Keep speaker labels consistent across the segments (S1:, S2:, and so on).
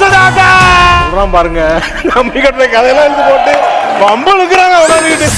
S1: சொல்றான் பாருங்க, நம்பி கட்டுற கதையெல்லாம் எடுத்து போட்டு பம்பு இருக்கிறாங்க உடனே.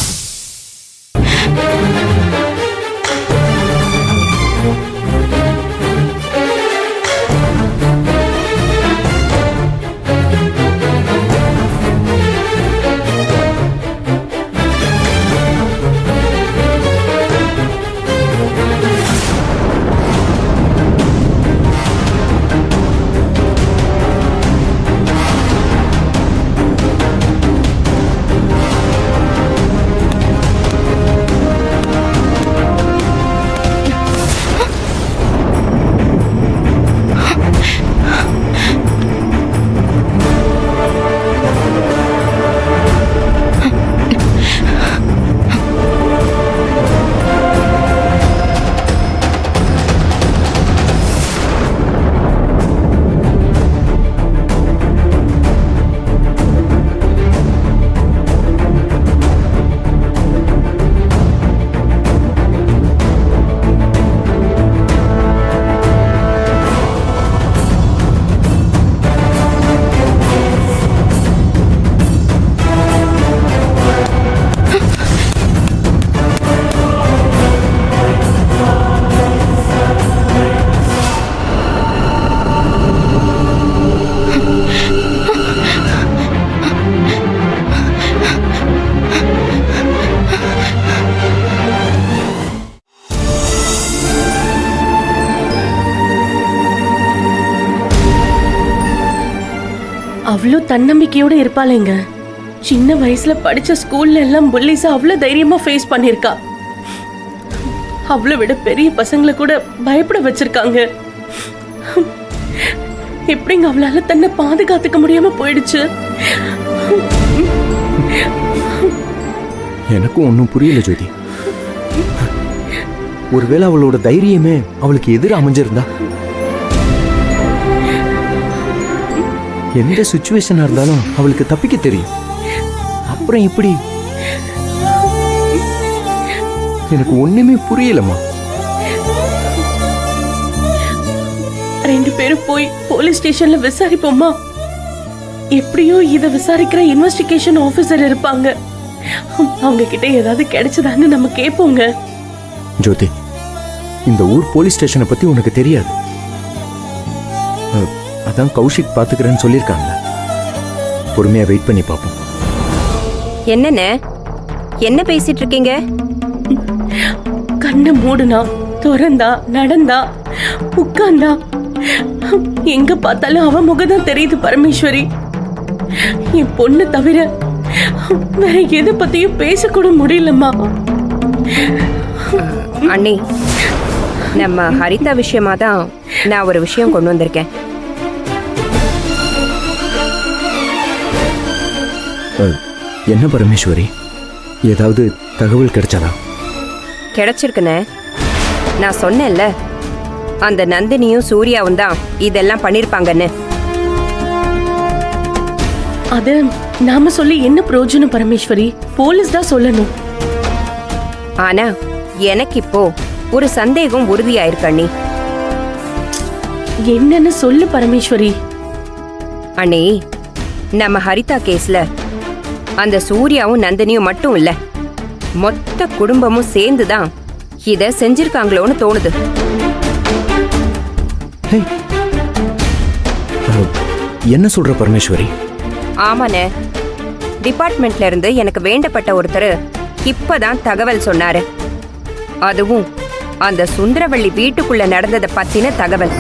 S2: அவ்வளோ தன்னம்பிக்கையோட இருப்பாளேங்க. சின்ன வயசுல படிச்ச ஸ்கூல்ல எல்லாம் புல்லிஸ அவ்வளோ தைரியமா ஃபேஸ் பண்ணிருக்கா. அவ்வளோ விட பெரிய பசங்களை கூட பயப்பட வச்சிருக்காங்க. எப்படிங்க அவளால தன்னை பாதுகாத்துக்க முடியாம போயிடுச்சு?
S3: எனக்கும் ஒன்றும் புரியல ஜோதி. ஒருவேளை அவளோட தைரியமே அவளுக்கு எதிர அமைஞ்சிருந்தா? எந்த சிச்சுவேஷனா இருந்தாலும் அவளுக்கு தப்பிக்க தெரியும். அப்புறம் இப்படி எனக்கு ஒண்ணுமே புரியலம்மா.
S2: ரெண்டு பேரும் போய் போலீஸ் ஸ்டேஷன்ல விசாரிப்போமா? எப்படியோ இத விசாரிக்கிற இன்வெஸ்டிகேஷன் ஆபீசர் இருப்பாங்க. அவங்க கிட்ட ஏதாவது கிடைச்சதான்னு நம்ம கேட்போங்க.
S3: ஜோதி, இந்த ஊர் போலீஸ் ஸ்டேஷனை பத்தி உனக்கு தெரியாது. அதான் கௌஷிக் பாத்துக்கிறேன்னு சொல்லியிருக்காங்க. பொறுமையா வெயிட் பண்ணி பார்ப்போம்.
S4: என்னண்ணே, என்ன பேசிட்டு இருக்கீங்க?
S2: கண்ணை மூடுனா, திறந்தா, நடந்தா, உட்கார்ந்தா, எங்க பார்த்தாலும் அவ முகதான் தெரியுது பரமேஸ்வரி. என் பொண்ணு தவிர வேற எதை பத்தியும் பேசக்கூட முடியலம்மா.
S4: அண்ணி, நம்ம ஹரிதா விஷயமா தான் நான் ஒரு விஷயம் கொண்டு வந்திருக்கேன்.
S3: என்ன பரமேஸ்வரி, ஏதாவது தகவல் கிடைச்சதா?
S4: கிடைச்சிருக்குண்ணே. நான் சொன்னேன்ல, அந்த நந்தினியும் சூர்யாவும் தான் இதெல்லாம் பண்ணிருப்பாங்கன்னு.
S2: அத நாம சொல்லி என்ன பிரயோஜனம் பரமேஸ்வரி? போலீஸ் தான் சொல்லணும்.
S4: ஆனா எனக்கு இப்போ ஒரு சந்தேகம் உறுதியாயிருக்கு அண்ணி.
S2: என்னன்னு சொல்லு பரமேஸ்வரி.
S4: அண்ணி, நம்ம ஹரிதா கேஸ்ல அந்த சூர்யாவும் நந்தினியும் மட்டும் இல்ல, மொத்த குடும்பமும் சேர்ந்துதான் இத செஞ்சிருக்காங்களோன்னு தோணுது.
S3: என்ன சொல்ற பரமேஸ்வரி?
S4: ஆமாண்ணே, டிபார்ட்மெண்ட்ல இருந்து எனக்கு வேண்டப்பட்ட ஒருத்தர் இப்பதான் தகவல் சொன்னாரு. அதுவும் அந்த சுந்தரவள்ளி வீட்டுக்குள்ள நடந்ததை பத்தின தகவல்.